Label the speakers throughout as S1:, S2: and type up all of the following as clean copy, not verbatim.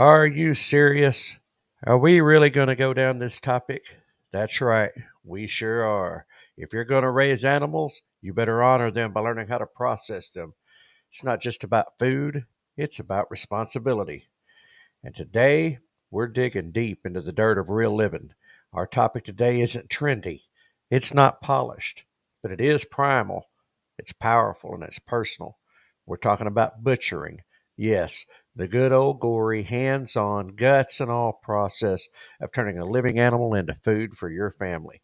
S1: Are you serious? Are we really going to go down this topic? That's right, we sure are. If you're going to raise animals, you better honor them by learning how to process them. It's not just about food, it's about responsibility. And today, we're digging deep into the dirt of real living. Our topic today isn't trendy, it's not polished, but it is primal, it's powerful, and it's personal. We're talking about butchering. Yes, the good old gory, hands on, guts and all process of turning a living animal into food for your family.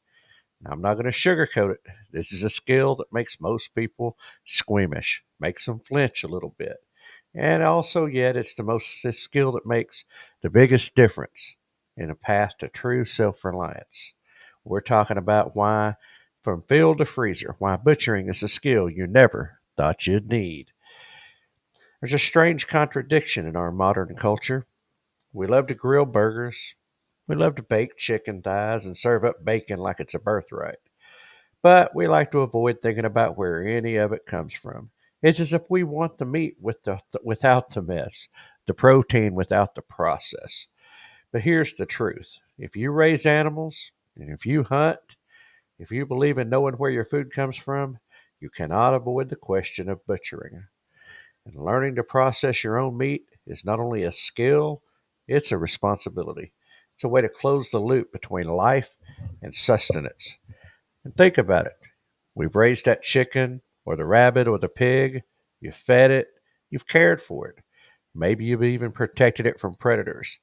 S1: Now, I'm not going to sugarcoat it. This is a skill that makes most people squeamish, makes them flinch a little bit. And also, yet, it's the skill that makes the biggest difference in a path to true self reliance. We're talking about why, from field to freezer, why butchering is a skill you never thought you'd need. There's a strange contradiction in our modern culture. We love to grill burgers, we love to bake chicken thighs and serve up bacon like it's a birthright. But we like to avoid thinking about where any of it comes from. It's as if we want the meat without the mess, the protein without the process. But here's the truth: if you raise animals, and if you hunt, if you believe in knowing where your food comes from, you cannot avoid the question of butchering. And learning to process your own meat is not only a skill, it's a responsibility. It's a way to close the loop between life and sustenance. And think about it. We've raised that chicken or the rabbit or the pig. You've fed it. You've cared for it. Maybe you've even protected it from predators.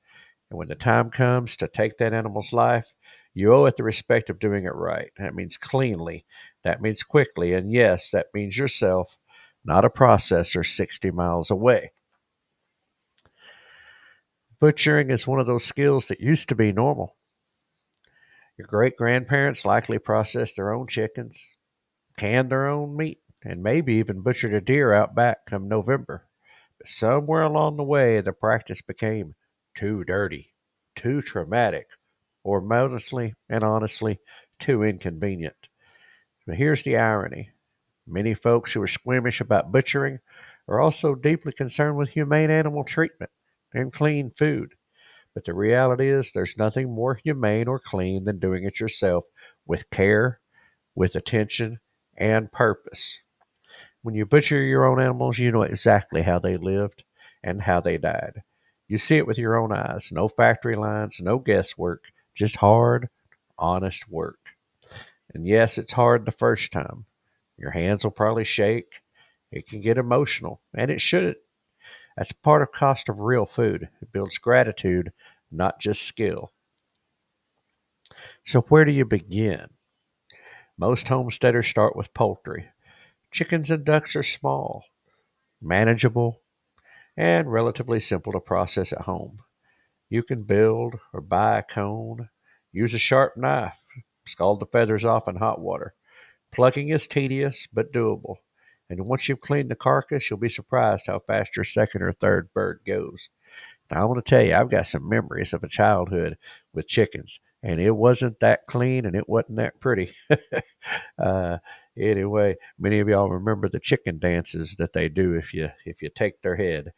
S1: And when the time comes to take that animal's life, you owe it the respect of doing it right. That means cleanly. That means quickly. And yes, that means yourself, not a processor 60 miles away. Butchering is one of those skills that used to be normal. Your great grandparents likely processed their own chickens, canned their own meat, and maybe even butchered a deer out back come November. But somewhere along the way, the practice became too dirty, too traumatic, or honestly, too inconvenient. But here's the irony: many folks who are squeamish about butchering are also deeply concerned with humane animal treatment and clean food. But the reality is, there's nothing more humane or clean than doing it yourself with care, with attention, and purpose. When you butcher your own animals, you know exactly how they lived and how they died. You see it with your own eyes. No factory lines, no guesswork, just hard, honest work. And yes, it's hard the first time. Your hands will probably shake. It can get emotional, and it should. That's part of cost of real food. It builds gratitude, not just skill. So where do you begin? Most homesteaders start with poultry. Chickens and ducks are small, manageable, and relatively simple to process at home. You can build or buy a cone, use a sharp knife, scald the feathers off in hot water. Plucking is tedious but doable. And once you've cleaned the carcass, you'll be surprised how fast your second or third bird goes. Now, I want to tell you, I've got some memories of a childhood with chickens, and it wasn't that clean and it wasn't that pretty. uh, anyway, many of y'all remember the chicken dances that they do if you take their head.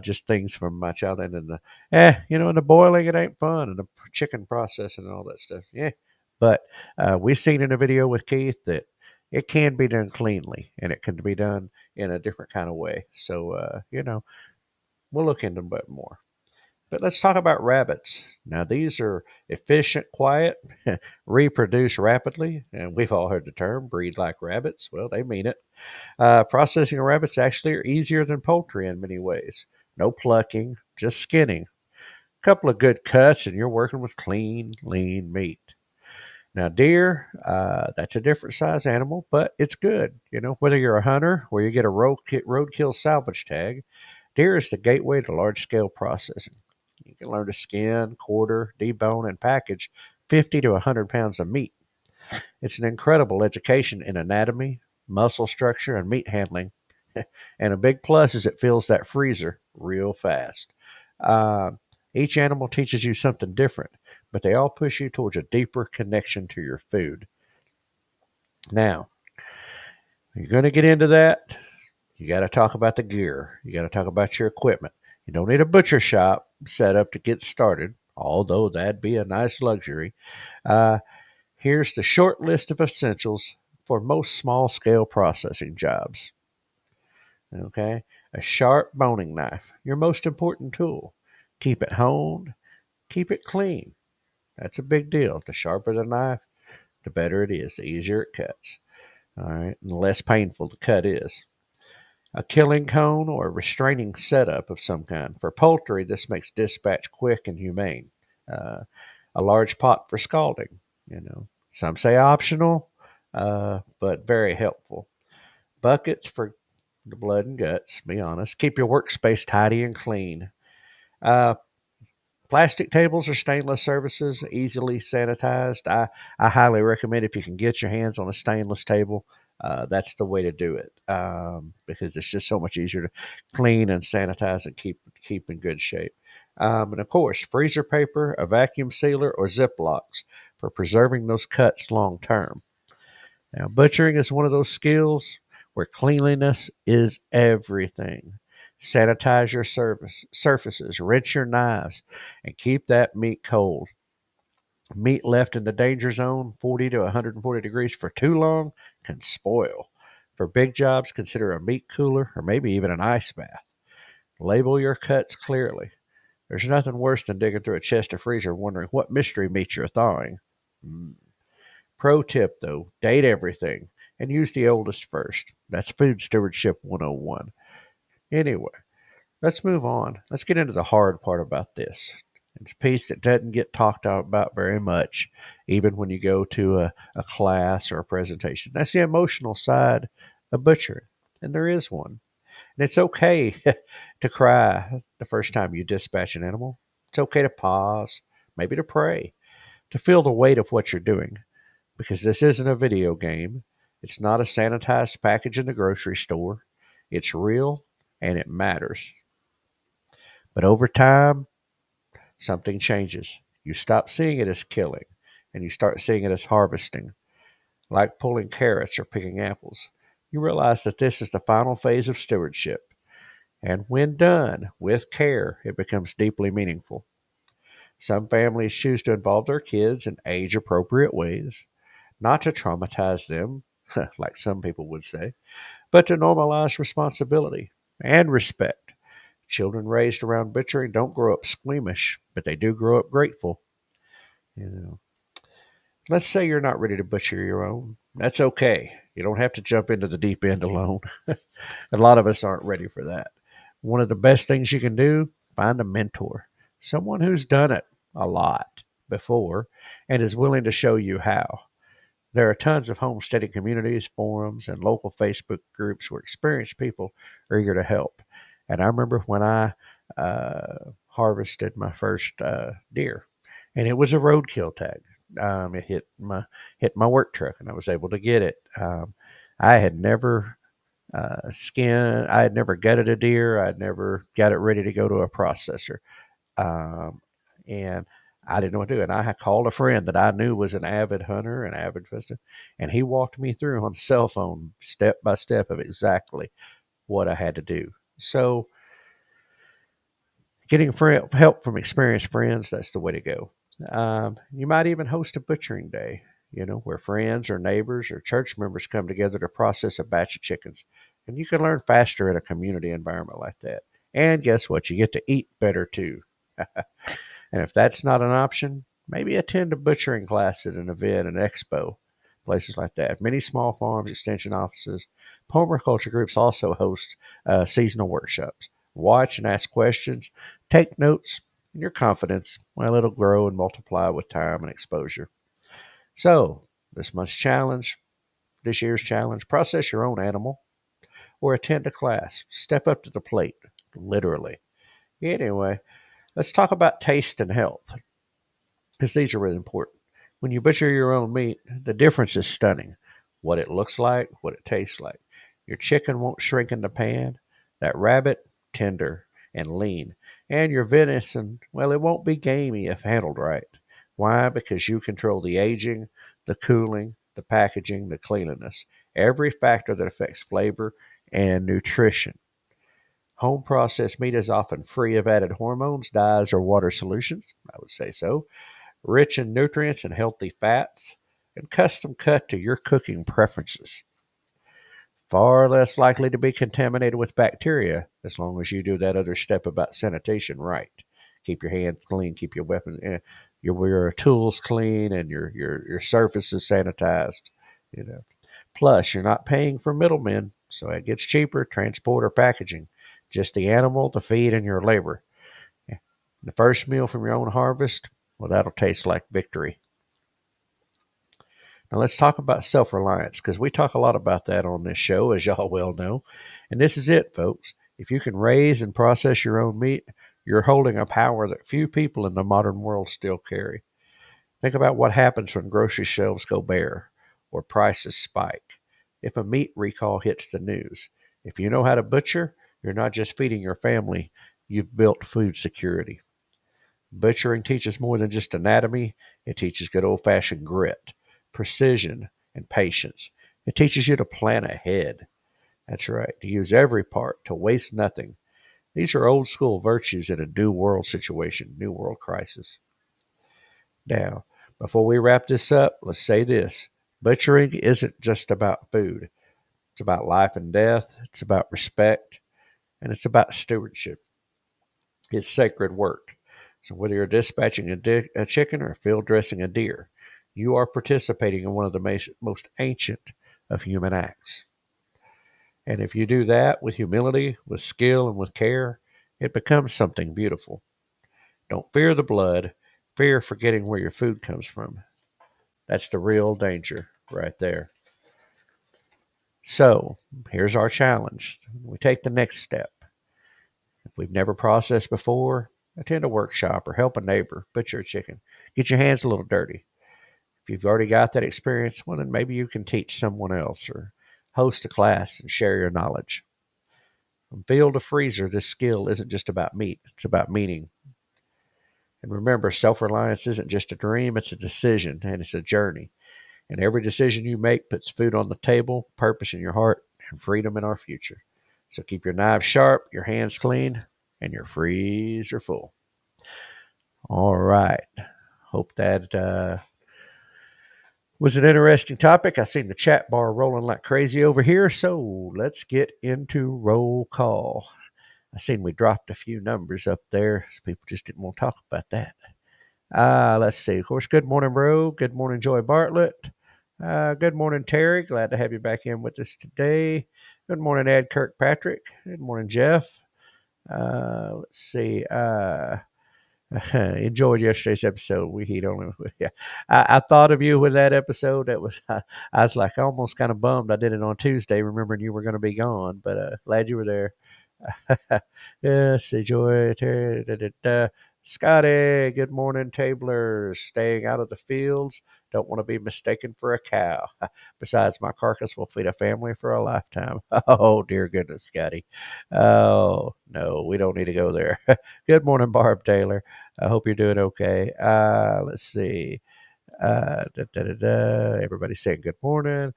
S1: Just things from my childhood, and the boiling, it ain't fun, and the chicken processing and all that stuff. Yeah, but we seen in a video with Keith that it can be done cleanly, and it can be done in a different kind of way. So we'll look into a bit more. But let's talk about rabbits. Now, these are efficient, quiet, reproduce rapidly, and we've all heard the term breed like rabbits. Well, they mean it. Processing rabbits actually are easier than poultry in many ways. No plucking, just skinning. A couple of good cuts, and you're working with clean, lean meat. Now, deer, that's a different size animal, but it's good. Whether you're a hunter or you get a roadkill salvage tag, deer is the gateway to large scale processing. You can learn to skin, quarter, debone, and package 50 to 100 pounds of meat. It's an incredible education in anatomy, muscle structure, and meat handling. And a big plus is it fills that freezer real fast. Uh, each animal teaches you something different, but they all push you towards a deeper connection to your food. Now, you're going to get into that. You got to talk about the gear. You got to talk about your equipment. You don't need a butcher shop set up to get started, although that'd be a nice luxury. Uh, Here's the short list of essentials for most small scale processing jobs. Okay, a sharp boning knife, your most important tool. Keep it honed, keep it clean. That's a big deal. The sharper the knife, the better it is, the easier it cuts. All right, and the less painful the cut is. A killing cone or a restraining setup of some kind. For poultry, this makes dispatch quick and humane. Uh, a large pot for scalding, Some say optional, but very helpful. Buckets for the blood and guts, be honest. Keep your workspace tidy and clean. Uh, Plastic tables or stainless surfaces, easily sanitized. I highly recommend if you can get your hands on a stainless table, that's the way to do it because it's just so much easier to clean and sanitize and keep in good shape. And of course, freezer paper, a vacuum sealer, or Ziplocs for preserving those cuts long term. Now, butchering is one of those skills where cleanliness is everything. Sanitize your surfaces, rinse your knives, and keep that meat cold. Meat left in the danger zone, 40 to 140 degrees for too long, can spoil. For big jobs, consider a meat cooler or maybe even an ice bath. Label your cuts clearly. There's nothing worse than digging through a chest of freezer wondering what mystery meat you're thawing. Mm. Pro tip though, date everything and use the oldest first. That's Food Stewardship 101. Anyway, let's move on. Let's get into the hard part about this. It's a piece that doesn't get talked about very much, even when you go to a class or a presentation. That's the emotional side of butchering, and there is one. And it's okay to cry the first time you dispatch an animal. It's okay to pause, maybe to pray, to feel the weight of what you're doing because this isn't a video game. It's not a sanitized package in the grocery store. It's real and it matters. But over time, something changes. You stop seeing it as killing and you start seeing it as harvesting, like pulling carrots or picking apples. You realize that this is the final phase of stewardship. And when done with care, it becomes deeply meaningful. Some families choose to involve their kids in age appropriate ways, not to traumatize them, like some people would say, but to normalize responsibility and respect. Children raised around butchering don't grow up squeamish, but they do grow up grateful. You know, let's say you're not ready to butcher your own. That's okay. You don't have to jump into the deep end alone. A lot of us aren't ready for that. One of the best things you can do, find a mentor, someone who's done it a lot before and is willing to show you how. There are tons of homesteading communities, forums, and local Facebook groups where experienced people are eager to help. And I remember when I harvested my first deer, and it was a roadkill tag. It hit my work truck, and I was able to get it. I had never I had never gutted a deer. I'd never got it ready to go to a processor. And I didn't know what to do. And I had called a friend that I knew was an avid hunter, an avid fisher, and he walked me through on the cell phone step by step of exactly what I had to do. So, getting help from experienced friends, that's the way to go. You might even host a butchering day, where friends or neighbors or church members come together to process a batch of chickens. And you can learn faster in a community environment like that. And guess what? You get to eat better too. And if that's not an option, maybe attend a butchering class at an event, an expo, places like that. Many small farms, extension offices, permaculture groups also host seasonal workshops. Watch and ask questions, take notes, and your confidence, well, it'll grow and multiply with time and exposure. So, this year's challenge, process your own animal or attend a class. Step up to the plate, literally. Anyway, let's talk about taste and health, because these are really important. When you butcher your own meat, the difference is stunning. What it looks like, what it tastes like. Your chicken won't shrink in the pan. That rabbit, tender and lean. And your venison, well, it won't be gamey if handled right. Why? Because you control the aging, the cooling, the packaging, the cleanliness. Every factor that affects flavor and nutrition. Home processed meat is often free of added hormones, dyes, or water solutions. I would say so. Rich in nutrients and healthy fats, and custom cut to your cooking preferences. Far less likely to be contaminated with bacteria as long as you do that other step about sanitation right. Keep your hands clean, keep your weapons, your tools clean, and your surfaces sanitized. You know. Plus, you're not paying for middlemen, so it gets cheaper, transport or packaging. Just the animal, the feed, and your labor. The first meal from your own harvest, well, that'll taste like victory. Now, let's talk about self reliance because we talk a lot about that on this show, as y'all well know. And this is it, folks. If you can raise and process your own meat, you're holding a power that few people in the modern world still carry. Think about what happens when grocery shelves go bare or prices spike. If a meat recall hits the news, if you know how to butcher, you're not just feeding your family, you've built food security. Butchering teaches more than just anatomy, it teaches good old fashioned grit, precision, and patience. It teaches you to plan ahead. That's right, to use every part, to waste nothing. These are old school virtues in a new world situation, new world crisis. Now, before we wrap this up, let's say this: butchering isn't just about food, it's about life and death, it's about respect, and it's about stewardship. It's sacred work. So, whether you're dispatching a chicken or field dressing a deer, you are participating in one of the most ancient of human acts. And if you do that with humility, with skill, and with care, it becomes something beautiful. Don't fear the blood, fear forgetting where your food comes from. That's the real danger right there. So, here's our challenge. We take the next step. If we've never processed before, attend a workshop or help a neighbor butcher a chicken. Get your hands a little dirty. If you've already got that experience, well, then maybe you can teach someone else or host a class and share your knowledge. From field to freezer, this skill isn't just about meat, it's about meaning. And remember, self reliance isn't just a dream, it's a decision and it's a journey. And every decision you make puts food on the table, purpose in your heart, and freedom in our future. So keep your knives sharp, your hands clean, and your freezer full. All right. Hope that was an interesting topic. I seen the chat bar rolling like crazy over here, so let's get into roll call. I seen we dropped a few numbers up there. So people just didn't want to talk about that. Let's see. Of course, good morning, bro. Good morning, Joy Bartlett. Good morning, Terry. Glad to have you back in with us today. Good morning, Ed Kirkpatrick. Good morning, Jeff. Let's see. Enjoyed yesterday's episode. We heat only. Yeah, I thought of you with that episode. That was I was like almost kind of bummed I did it on Tuesday, remembering you were going to be gone. But glad you were there. Yes, enjoy. Scotty, good morning, tablers. Staying out of the fields. Don't want to be mistaken for a cow. Besides, my carcass will feed a family for a lifetime. Oh, dear goodness, Scotty. Oh, no, we don't need to go there. Good morning, Barb Taylor. I hope you're doing okay. Let's see. Everybody's saying good morning.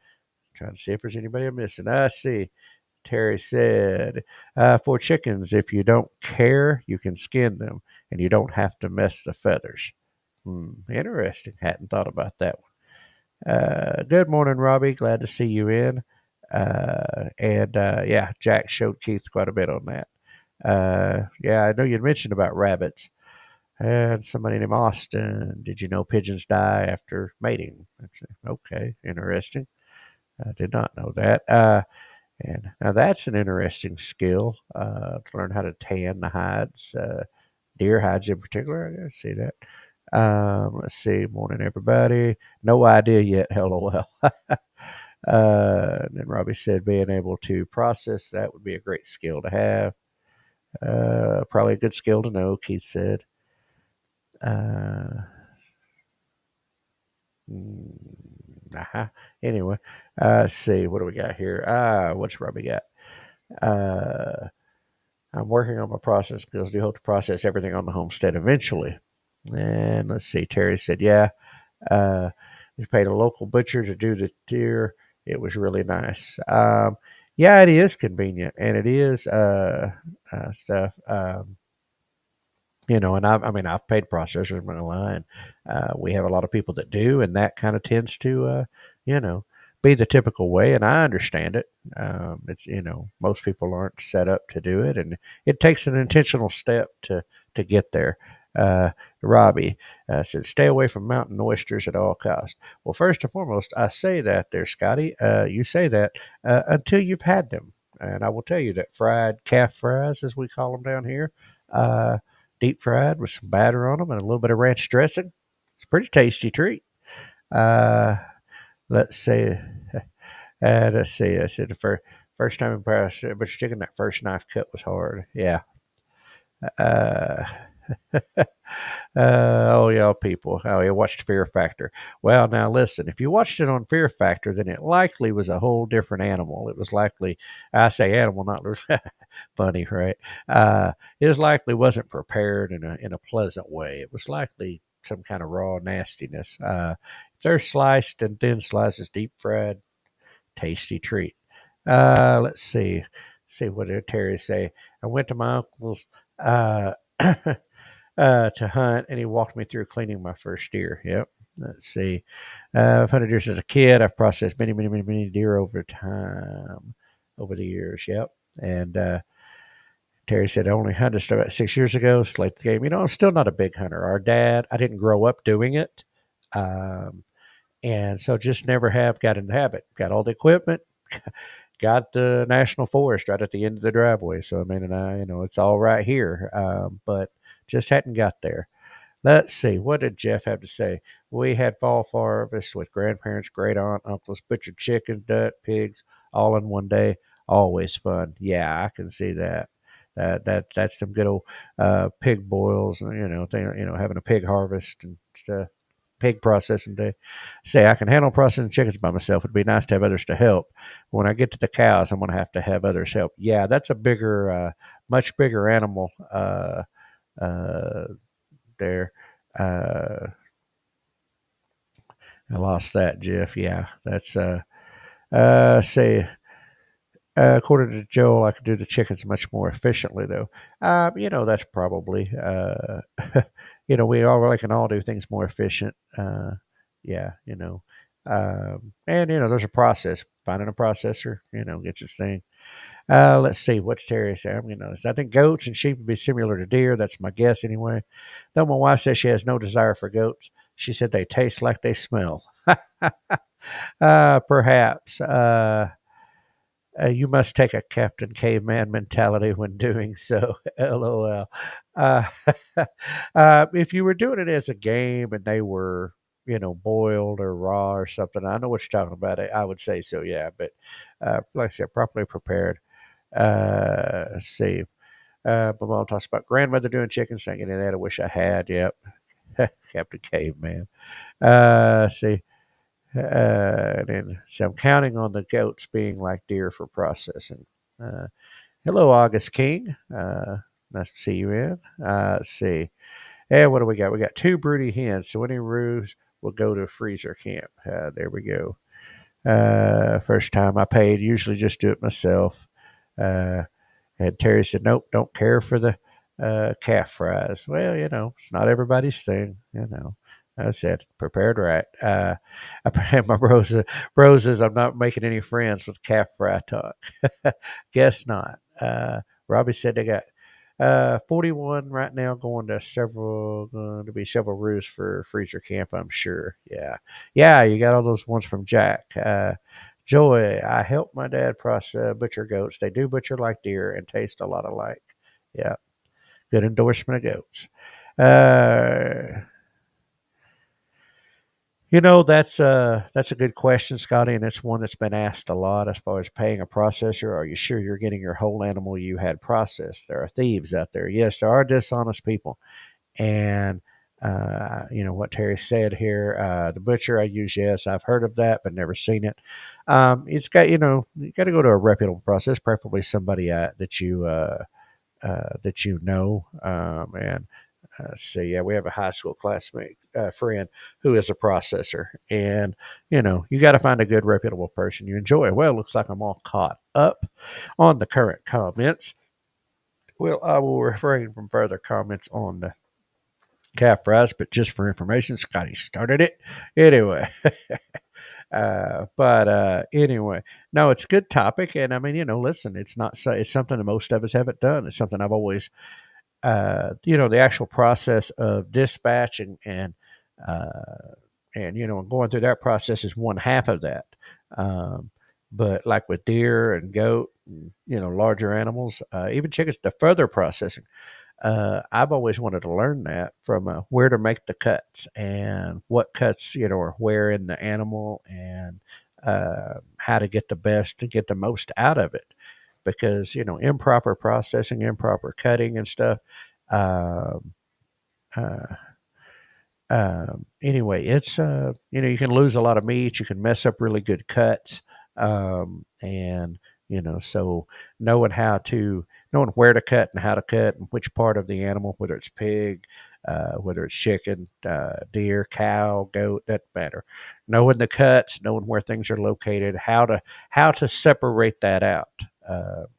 S1: Trying to see if there's anybody I'm missing. I see. Terry said, for chickens, if you don't care, you can skin them and you don't have to mess the feathers. Interesting. Hadn't thought about that one. Good morning, Robbie. Glad to see you in. Yeah, Jack showed Keith quite a bit on that. Yeah, I know you mentioned about rabbits. And somebody named Austin. Did you know pigeons die after mating? Okay, interesting. I did not know that. And now that's an interesting skill to learn how to tan the hides, deer hides in particular. I didn't see that. Let's see. Morning, everybody. No idea yet. LOL. And then Robbie said being able to process that would be a great skill to have. Probably a good skill to know, Keith said. Uh, Anyway, let's see. What do we got here? What's Robbie got? Uh, I'm working on my process skills. Do hope to process everything on the homestead eventually. And let's see. Terry said, yeah. We paid a local butcher to do the deer. It was really nice. Yeah, it is convenient, and it is stuff. And I mean, I've paid processors in my line. We have a lot of people that do, and that kind of tends to, you know, be the typical way. And I understand it. It's most people aren't set up to do it, and it takes an intentional step to get there. Robbie said, "Stay away from mountain oysters at all costs." Well, first and foremost, I say that there, Scotty. You say that until you've had them, and I will tell you that fried calf fries, as we call them down here. Deep fried with some batter on them and a little bit of ranch dressing. It's a pretty tasty treat. Uh, let's see. Let's see. I said the first time in Paris, but chicken, that first knife cut was hard. Yeah. Uh, oh, y'all people. Oh, you watched Fear Factor. Well, now listen, if you watched it on Fear Factor, then it likely was a whole different animal. It was likely, I say animal, not funny, right? It likely wasn't prepared in a pleasant way. It was likely some kind of raw nastiness. If they're sliced in thin slices, deep fried, tasty treat. Let's see. See what did Terry say? I went to my uncle's to hunt, and he walked me through cleaning my first deer. Yep. Let's see. I've hunted deer as a kid. I've processed many, many, many, many deer over time, over the years. Yep. And Terry said, I only hunted about 6 years ago. It's late the game. I'm still not a big hunter. Our dad, I didn't grow up doing it. Um, and so just never have got in the habit. Got all the equipment, got the national forest right at the end of the driveway. So, I mean, and it's all right here. But just hadn't got there. Let's see. What did Jeff have to say? We had fall harvest with grandparents, great aunt, uncles, butchered chickens, duck, pigs, all in one day. Always fun. Yeah, I can see that. That's some good old pig boils, and having a pig harvest and stuff, pig processing day. Say I can handle processing chickens by myself. It'd be nice to have others to help. When I get to the cows, I'm going to have others help. Yeah, that's a bigger, much bigger animal. Uh, there. Uh, I lost that, Jeff. Yeah, that's say according to Joel, I could do the chickens much more efficiently, though. That's probably we all can all do things more efficient. Yeah, and there's a process. Finding a processor, gets its thing. Let's see. What's Terry say? I think goats and sheep would be similar to deer. That's my guess anyway. Though my wife says she has no desire for goats. She said they taste like they smell. Perhaps. You must take a Captain Caveman mentality when doing so. LOL. Uh, if you were doing it as a game and they were, boiled or raw or something, I know what you're talking about. I would say so, yeah. But like I said, properly prepared. Let's see. My mom talks about grandmother doing chicken singing, and that I wish I had. Yep. Captain Caveman. See. And then, so I'm counting on the goats being like deer for processing. Uh, Hello, August King. Nice to see you in. Let's see. And what do we got? We got two broody hens. So any roos will go to freezer camp. There we go. First time I paid. Usually just do it myself. Uh, and Terry said, nope, don't care for the calf fries. Well, it's not everybody's thing. I said, prepared right. I had my roses. I'm not making any friends with calf fry talk. Guess not. Robbie said they got 41 right now, going to be several roos for freezer camp, I'm sure. Yeah. Yeah, you got all those ones from Jack. Joy, I helped my dad butcher goats. They do butcher like deer and taste a lot alike. Yeah, good endorsement of goats. Uh, that's a good question, Scotty, and it's one that's been asked a lot as far as paying a processor. Are you sure you're getting your whole animal you had processed? There are thieves out there. Yes, there are dishonest people. And what Terry said here, the butcher I use, yes, I've heard of that, but never seen it. It's got you got to go to a reputable process, preferably somebody that you know, and So yeah, we have a high school classmate friend who is a processor, and you got to find a good, reputable person you enjoy. Well, it looks like I'm all caught up on the current comments. Well, I will refrain from further comments on the calf fries, but just for information, Scotty started it anyway. But anyway, no, it's a good topic, and I mean, listen, it's not so. It's something that most of us haven't done. It's something I've always the actual process of dispatching and going through that process is one half of that. Um, but like with deer and goat, and, larger animals, even chickens, the further processing. I've always wanted to learn that from where to make the cuts and what cuts, are where in the animal and how to get the best to get the most out of it. Because, improper processing, improper cutting and stuff. Um, uh, anyway, it's you can lose a lot of meat. You can mess up really good cuts, and so knowing where to cut and how to cut and which part of the animal, whether it's pig, whether it's chicken, deer, cow, goat, doesn't matter. Knowing the cuts, knowing where things are located, how to separate that out,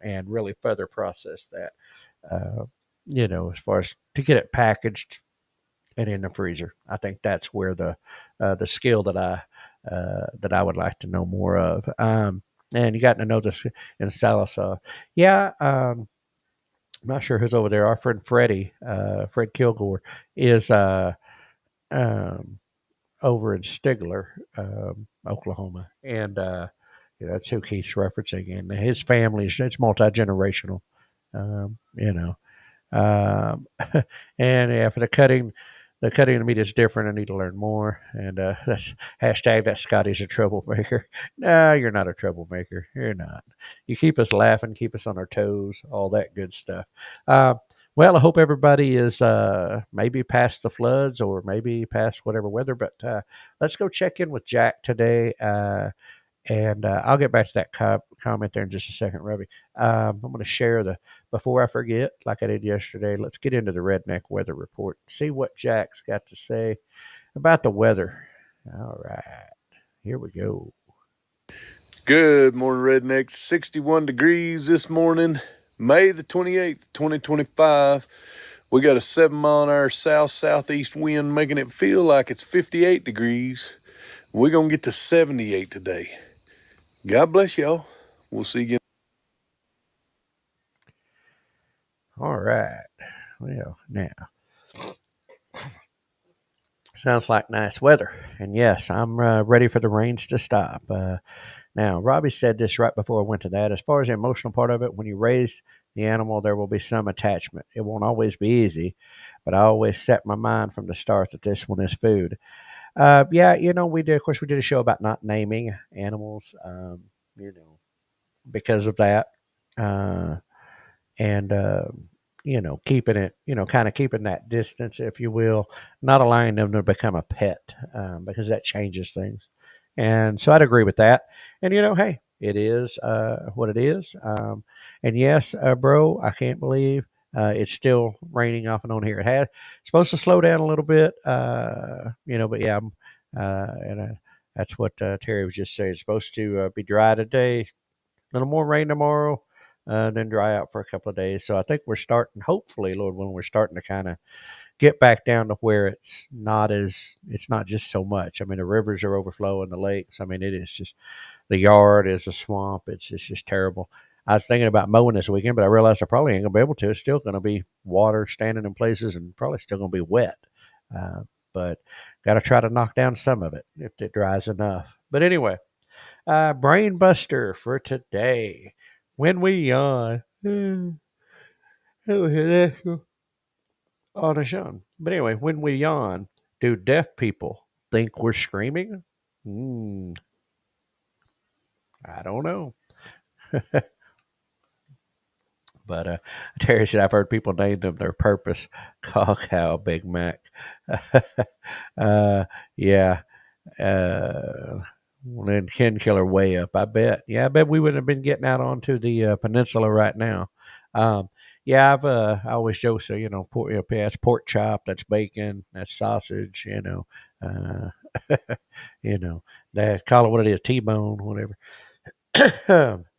S1: and really further process that. Uh, as far as to get it packaged and in the freezer. I think that's where the skill that I would like to know more of. And you got to know this in salsa. Yeah, I'm not sure who's over there. Our friend Freddie, Fred Kilgore, is um, over in Stigler, Oklahoma, and that's who Keith's referencing. And his family is it's multi generational. Um, you know, um, and yeah, for the cutting of the meat is different. I need to learn more. And that's hashtag that Scotty's a troublemaker. No, you're not a troublemaker. You're not. You keep us laughing, keep us on our toes, all that good stuff. Uh, well, I hope everybody is maybe past the floods or maybe past whatever weather. But let's go check in with Jack today. And I'll get back to that comment there in just a second, Robbie. I'm going to share before I forget, like I did yesterday, let's get into the redneck weather report. See what Jack's got to say about the weather. All right, here we go.
S2: Good morning, rednecks. 61 degrees this morning, May the 28th, 2025. We got a 7-mile-an-hour south-southeast wind making it feel like it's 58 degrees. We're going to get to 78 today. God bless y'all. We'll see you again.
S1: All right. Well, now, sounds like nice weather. And yes, I'm ready for the rains to stop. Now, Robbie said this right before I went to that. As far as the emotional part of it, when you raise the animal, there will be some attachment. It won't always be easy, but I always set my mind from the start that this one is food. Yeah, we did. Of course, we did a show about not naming animals. Because of that, uh, and keeping it, kind of keeping that distance, if you will, not allowing them to become a pet, because that changes things. And so I'd agree with that. And hey, it is what it is. And yes, bro, I can't believe it's still raining off and on here. It's supposed to slow down a little bit, but yeah, that's what Terry was just saying. It's supposed to be dry today, a little more rain tomorrow, then dry out for a couple of days. So I think we're starting, hopefully, Lord willing, we're starting to kind of get back down to where it's not just so much. I mean, the rivers are overflowing, the lakes. I mean, it is just the yard is a swamp. It's just terrible. I was thinking about mowing this weekend, but I realized I probably ain't gonna be able to. It's still gonna be water standing in places, and probably still gonna be wet. Uh, but got to try to knock down some of it if it dries enough. But anyway, brain buster for today. When we yawn, on a show. But anyway, when we yawn, do deaf people think we're screaming? I don't know. But Terry said, I've heard people name them their purpose. Caw cow, Big Mac. uh, yeah. And Ken Killer way up, I bet. Yeah, I bet we wouldn't have been getting out onto the peninsula right now. Um, Yeah, I always joke, so pork, that's pork chop, that's bacon, that's sausage, uh, you know, that call it what it is, T-bone, whatever.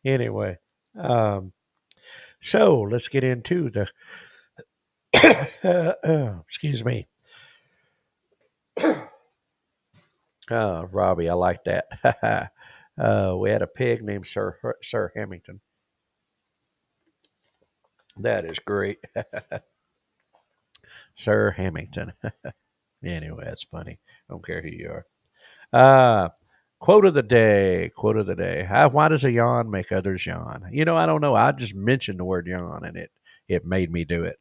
S1: Anyway, um, so let's get into the. Excuse me, Robbie. I like that. We had a pig named Sir Hamilton. That is great, Sir Hamilton. Anyway, that's funny. I don't care who you are. Uh, quote of the day. Quote of the day. Why does a yawn make others yawn? I don't know. I just mentioned the word yawn, and it made me do it.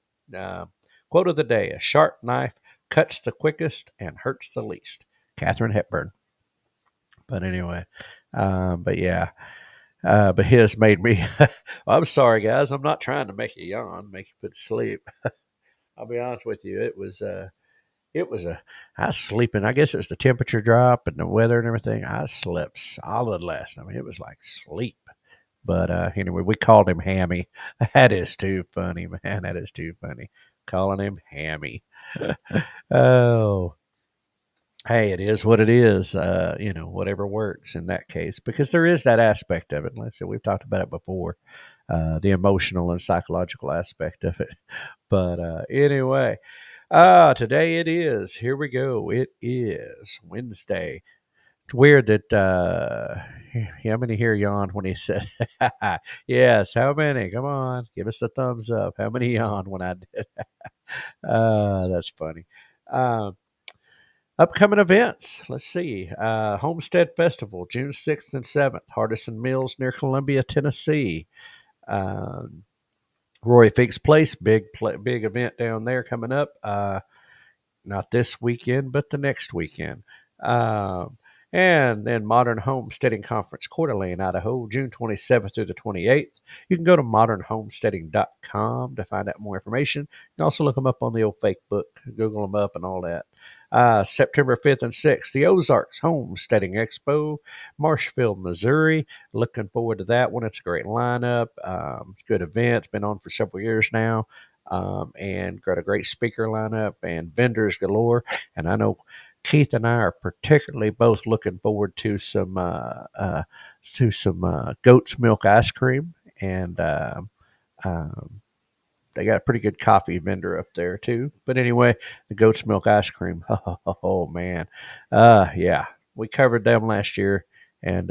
S1: Quote of the day: A sharp knife cuts the quickest and hurts the least. Catherine Hepburn. But anyway, but yeah, but his made me. I'm sorry, guys. I'm not trying to make you yawn, make you put to sleep. I'll be honest with you. It was I was sleeping. I guess it was the temperature drop and the weather and everything. I slept solid last night. I mean, it was like sleep. But anyway, we called him Hammy. That is too funny, man. That is too funny. Calling him Hammy. Oh, hey, it is what it is. Whatever works in that case, because there is that aspect of it. Like I said, we've talked about it before, the emotional and psychological aspect of it. But anyway, today it is. Here we go. It is Wednesday. It's weird that how many here yawned when he said, "Yes"? How many? Come on, give us a thumbs up. How many yawned when I did? That's funny. Um, Upcoming events. Let's see. Homestead Festival, June 6th and 7th. Hardison Mills near Columbia, Tennessee. Um, Roy Fink's Place, big event down there coming up. Not this weekend, but the next weekend. Um, and then Modern Homesteading Conference, Coeur d'Alene, Idaho, June 27th through the 28th. You can go to modernhomesteading.com to find out more information. You can also look them up on the old Facebook, Google them up and all that. September 5th and 6th, the Ozarks Homesteading Expo, Marshfield, Missouri. Looking forward to that one. It's a great lineup. It's a good event. It's been on for several years now, and got a great speaker lineup and vendors galore. And I know Keith and I are particularly both looking forward to some goat's milk ice cream, and um, they got a pretty good coffee vendor up there too. But anyway, the goat's milk ice cream. Oh man, yeah, we covered them last year, and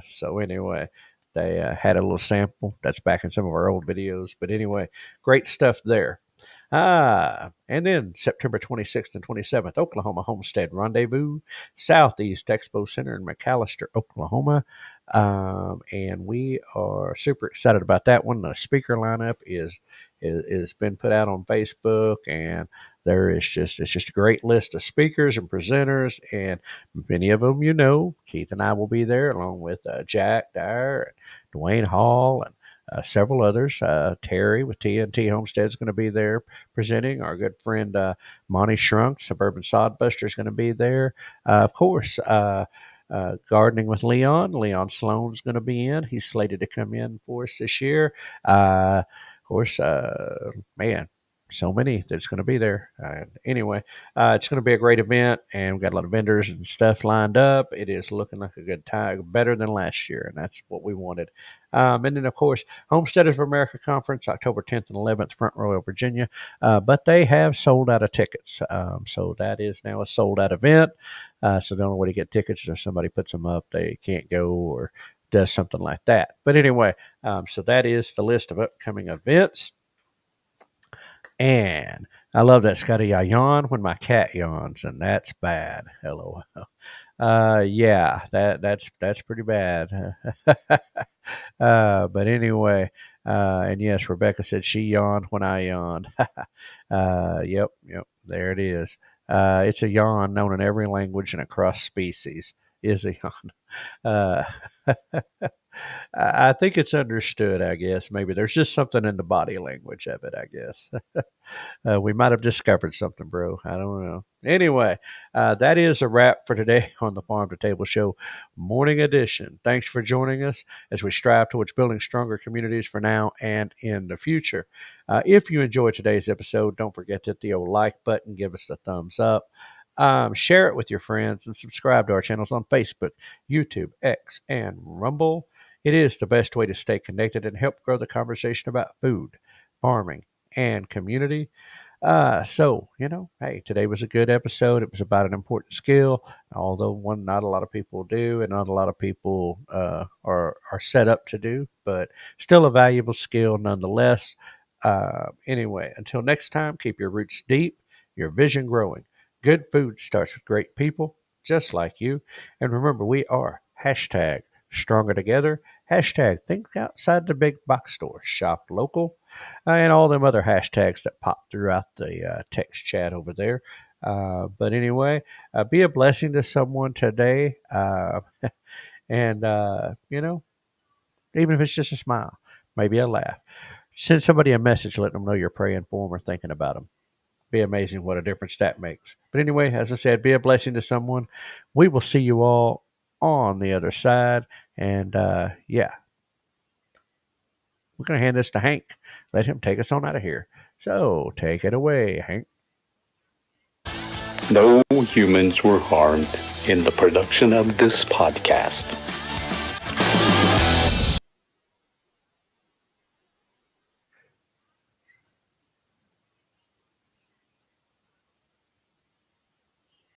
S1: so anyway, they had a little sample that's back in some of our old videos. But anyway, great stuff there. And then September 26th and 27th, Oklahoma Homestead Rendezvous, Southeast Expo Center in McAlester, Oklahoma. And we are super excited about that one. The speaker lineup is been put out on Facebook, and it's just a great list of speakers and presenters, and many of them Keith and I will be there along with Jack Dyer and Dwayne Hall and several others. Terry with TNT Homestead is going to be there presenting. Our good friend Monty Shrunk, Suburban Sodbuster, is going to be there. Of course, Gardening with Leon. Leon Sloan's going to be in. He's slated to come in for us this year. Of course, man, so many that's going to be there. Anyway, it's going to be a great event, and we've got a lot of vendors and stuff lined up. It is looking like a good time, better than last year, and that's what we wanted. And then, of course, Homesteaders of America Conference, October 10th and 11th, Front Royal, Virginia. But they have sold out of tickets. So that is now a sold out event. So the only way to get tickets is if somebody puts them up, they can't go or does something like that. But anyway, so that is the list of upcoming events. And I love that, Scotty. I yawn when my cat yawns, and that's bad. Hello. Yeah, that's pretty bad. But anyway, and yes, Rebecca said she yawned when I yawned. Yep, there it is. It's a yawn known in every language and across species. Is a yawn. Uh, I think it's understood, I guess. Maybe there's just something in the body language of it, I guess. We might have discovered something, bro. I don't know. Anyway, that is a wrap for today on the Farm to Table Show Morning Edition. Thanks for joining us as we strive towards building stronger communities for now and in the future. If you enjoyed today's episode, don't forget to hit the old like button, give us a thumbs up. Share it with your friends and subscribe to our channels on Facebook, YouTube, X, and Rumble. It is the best way to stay connected and help grow the conversation about food, farming, and community. Hey, today was a good episode. It was about an important skill, although one not a lot of people do, and not a lot of people are set up to do, but still a valuable skill nonetheless. Anyway, until next time, keep your roots deep, your vision growing. Good food starts with great people, just like you. And remember, we are hashtag stronger together, hashtag think outside the big box store, shop local, and all them other hashtags that pop throughout the text chat over there. But anyway, be a blessing to someone today. And, even if it's just a smile, maybe a laugh, send somebody a message, let them know you're praying for them or thinking about them. Be amazing what a difference that makes. But anyway, as I said, be a blessing to someone. We will see you all on the other side. And yeah, we're going to hand this to Hank. Let him take us on out of here. So take it away, Hank.
S3: No humans were harmed in the production of this podcast.